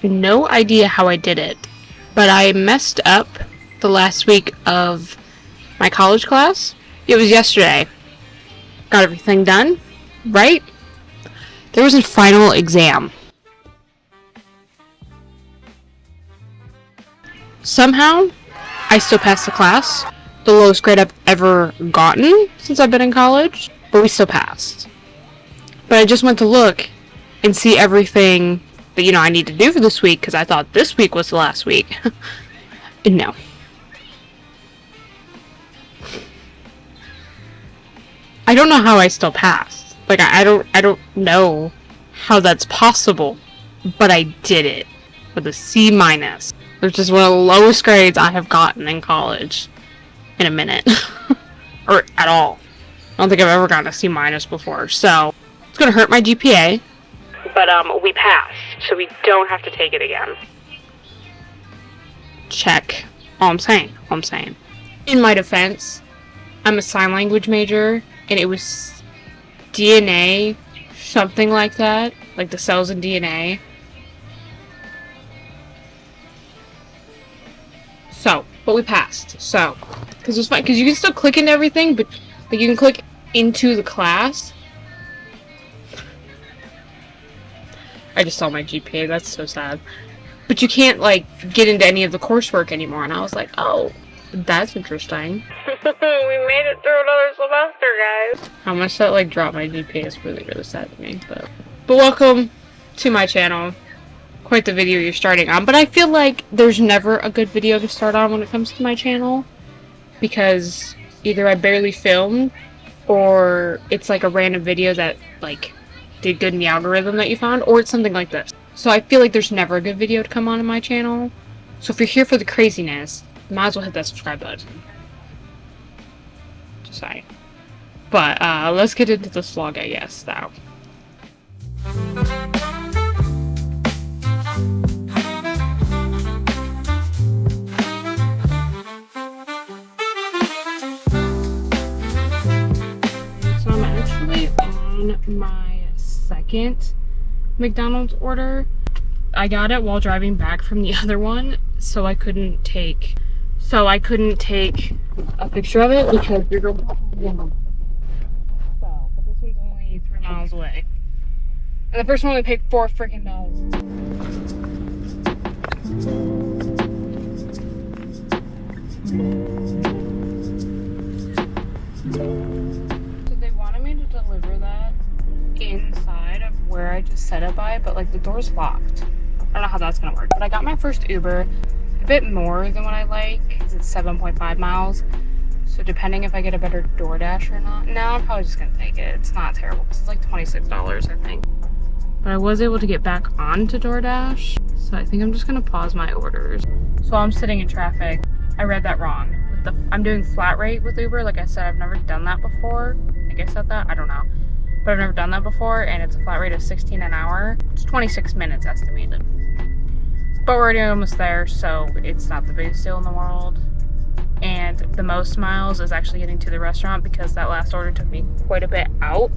no idea how I did it, but I messed up the last week of my college class. It was yesterday. Got everything done, right? There was a final exam. Somehow, I still passed the class. The lowest grade I've ever gotten since I've been in college, but we still passed. But I just went to look and see everything that, I need to do for this week, because I thought this week was the last week. And no. I don't know how I still passed. Like, I don't know how that's possible, but I did it with a C-, which is one of the lowest grades I have gotten in college in a minute. Or at all. I don't think I've ever gotten a C- before, so it's gonna hurt my GPA. But we passed, so we don't have to take it again. Check. All I'm saying. In my defense, I'm a sign language major, and it was DNA, something like that, like the cells in DNA. So, but we passed. So, because it was fine, because you can still click into everything, but like you can click into the class. I just saw my GPA. That's so sad. But you can't like get into any of the coursework anymore, and I was like, oh, that's interesting. We made it through another semester, guys. How much that like dropped my GPA is really, really sad to me. But welcome to my channel. Quite the video you're starting on. But I feel like there's never a good video to start on when it comes to my channel, because either I barely filmed, or it's like a random video that like did good in the algorithm that you found, or it's something like this. So I feel like there's never a good video to come on in my channel. So if you're here for the craziness, might as well hit that subscribe button. Just saying. But let's get into this vlog, I guess, though. So I'm actually on my second McDonald's order. I got it while driving back from the other one, so I couldn't take a picture of it because you're going to so, but this one's only 3 miles away. And the first one we paid $4 freaking. So they wanted me to deliver that inside of where I just set it by, but like the door's locked. I don't know how that's gonna work, but I got my first Uber. A bit more than what I like, because it's 7.5 miles. So depending if I get a better DoorDash or not. No, I'm probably just gonna take it. It's not terrible, because it's like $26, I think. But I was able to get back onto DoorDash, so I think I'm just gonna pause my orders. So I'm sitting in traffic. I read that wrong. I'm doing flat rate with Uber. Like I said, I've never done that before. I think I said that, I don't know. But I've never done that before, and it's a flat rate of $16 an hour. It's 26 minutes estimated. But we're already almost there, so it's not the biggest deal in the world. And the most miles is actually getting to the restaurant, because that last order took me quite a bit out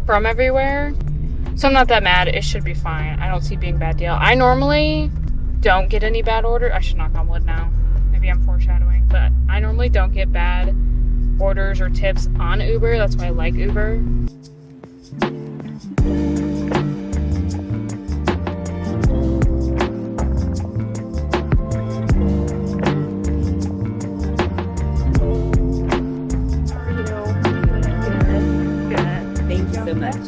from everywhere. So I'm not that mad. It should be fine. I don't see it being a bad deal. I normally don't get any bad orders. I should knock on wood now. Maybe I'm foreshadowing, but I normally don't get bad orders or tips on Uber. That's why I like Uber.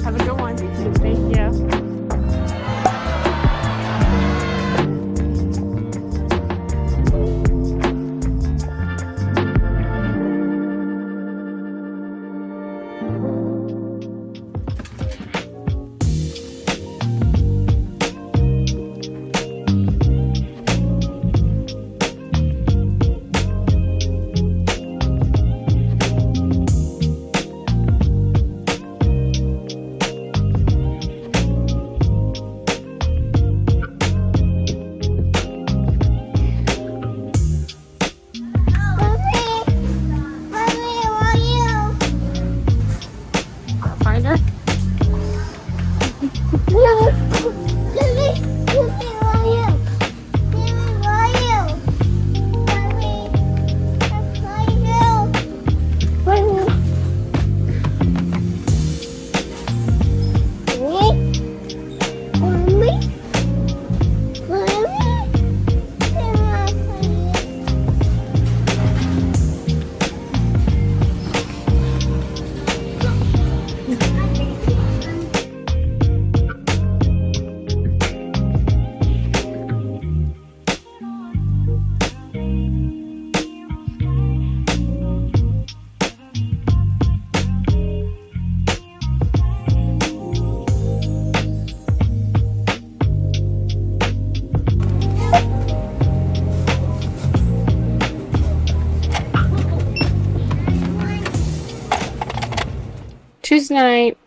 Have a good one. Thank you. Tuesday night,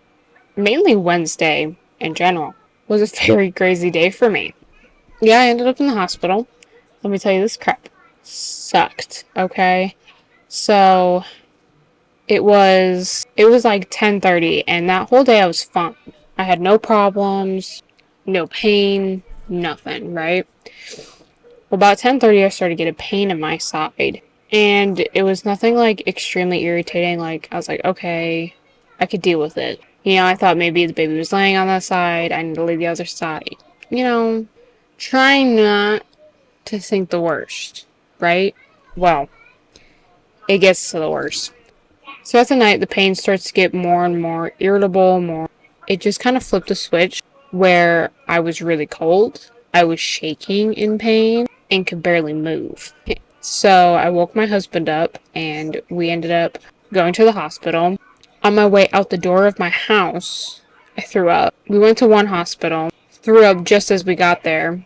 mainly Wednesday in general, was a very crazy day for me. Yeah, I ended up in the hospital. Let me tell you, this crap sucked, okay? So, it was like 10:30, and that whole day I was fine. I had no problems, no pain, nothing, right? Well, about 10:30 I started getting pain in my side, and it was nothing like extremely irritating. Like, I was like, okay, I could deal with it. I thought maybe the baby was laying on that side, I need to lay the other side. Trying not to think the worst, right? Well, it gets to the worst. So at the night, the pain starts to get more and more irritable, more. It just kind of flipped a switch where I was really cold, I was shaking in pain, and could barely move. So I woke my husband up, and we ended up going to the hospital. On my way out the door of my house, I threw up. We went to one hospital, threw up just as we got there,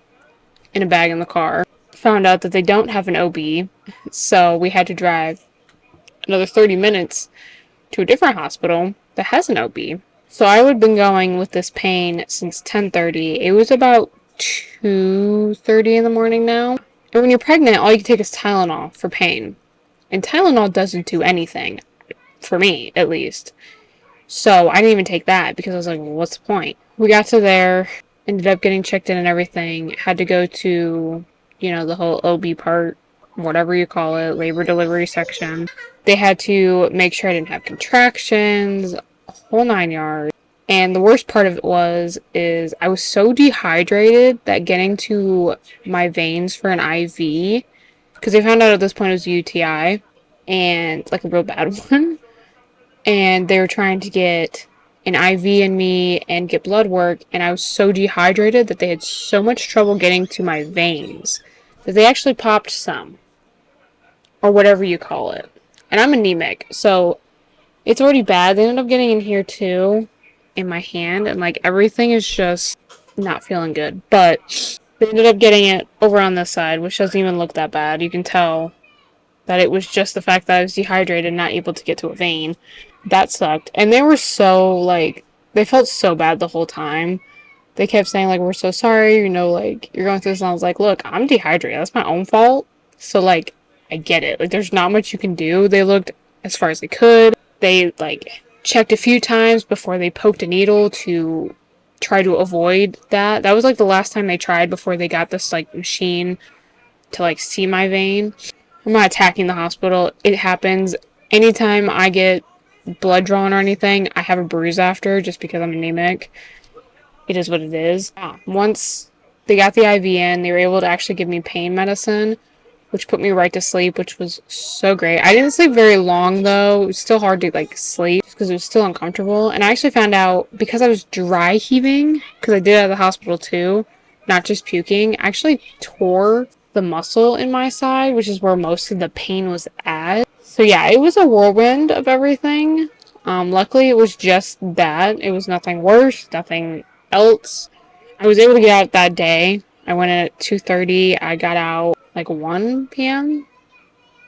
in a bag in the car. Found out that they don't have an OB, so we had to drive another 30 minutes to a different hospital that has an OB. So I would have been going with this pain since 10:30. It was about 2:30 in the morning now. And when you're pregnant, all you can take is Tylenol for pain. And Tylenol doesn't do anything. For me, at least. So I didn't even take that because I was like, well, what's the point? We got to there, ended up getting checked in and everything. Had to go to, the whole OB part, whatever you call it, labor delivery section. They had to make sure I didn't have contractions, a whole 9 yards. And the worst part of it is I was so dehydrated that getting to my veins for an IV, because they found out at this point it was a UTI, and like a real bad one. And they were trying to get an IV in me and get blood work, and I was so dehydrated that they had so much trouble getting to my veins that they actually popped some, or whatever you call it. And I'm anemic, so it's already bad. They ended up getting in here too, in my hand, and like everything is just not feeling good. But they ended up getting it over on this side, which doesn't even look that bad. You can tell that it was just the fact that I was dehydrated and not able to get to a vein. That sucked. And they were they felt so bad the whole time. They kept saying, like, we're so sorry, you're going through this. And I was like, look, I'm dehydrated. That's my own fault. So, I get it. There's not much you can do. They looked as far as they could. They, checked a few times before they poked a needle to try to avoid that. That was, the last time they tried before they got this, machine to, see my vein. I'm not attacking the hospital. It happens. Anytime I get blood drawn or anything, I have a bruise after just because I'm anemic. It is what it is. Once they got the IV in, they were able to actually give me pain medicine, which put me right to sleep, which was so great. I didn't sleep very long, though. It was still hard to, sleep because it was still uncomfortable. And I actually found out, because I was dry heaving, because I did it at the hospital, too, not just puking, I actually tore the muscle in my side, which is where most of the pain was at. So, yeah, it was a whirlwind of everything. Luckily, it was just that. It was nothing worse, nothing else. I was able to get out that day. I went in at 2:30. I got out 1 p.m.,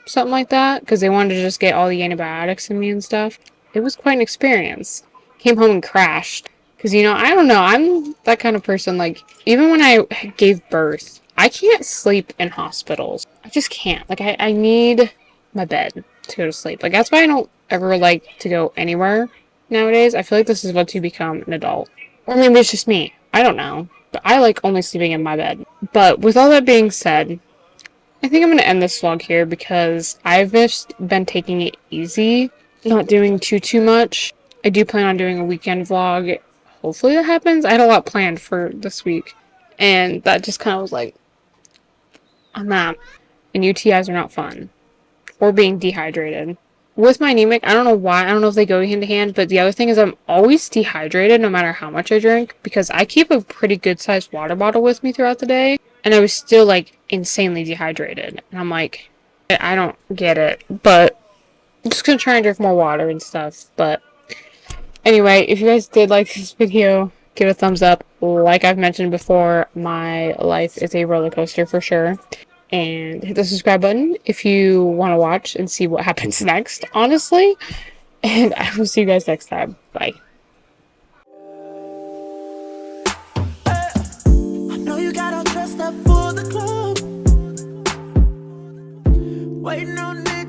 something like that, because they wanted to just get all the antibiotics in me and stuff. It was quite an experience. Came home and crashed. Because, I don't know, I'm that kind of person, even when I gave birth, I can't sleep in hospitals. I just can't. I need my bed to go to sleep. That's why I don't ever like to go anywhere nowadays. I feel like this is what you become an adult. Or maybe it's just me. I don't know. But I like only sleeping in my bed. But with all that being said, I think I'm going to end this vlog here because I've just been taking it easy, not doing too much. I do plan on doing a weekend vlog. Hopefully that happens. I had a lot planned for this week, and that just kind of was I'm not. And UTIs are not fun. Or being dehydrated. With my anemic, I don't know why. I don't know if they go hand to hand, but the other thing is I'm always dehydrated no matter how much I drink, because I keep a pretty good sized water bottle with me throughout the day. And I was still, insanely dehydrated. And I'm I don't get it. But I'm just going to try and drink more water and stuff. But anyway, if you guys did like this video, give it a thumbs up. Like I've mentioned before, my life is a roller coaster for sure. And hit the subscribe button if you want to watch and see what happens next, honestly. And I will see you guys next time. Bye. I know you got all dressed up for the club, waiting on me.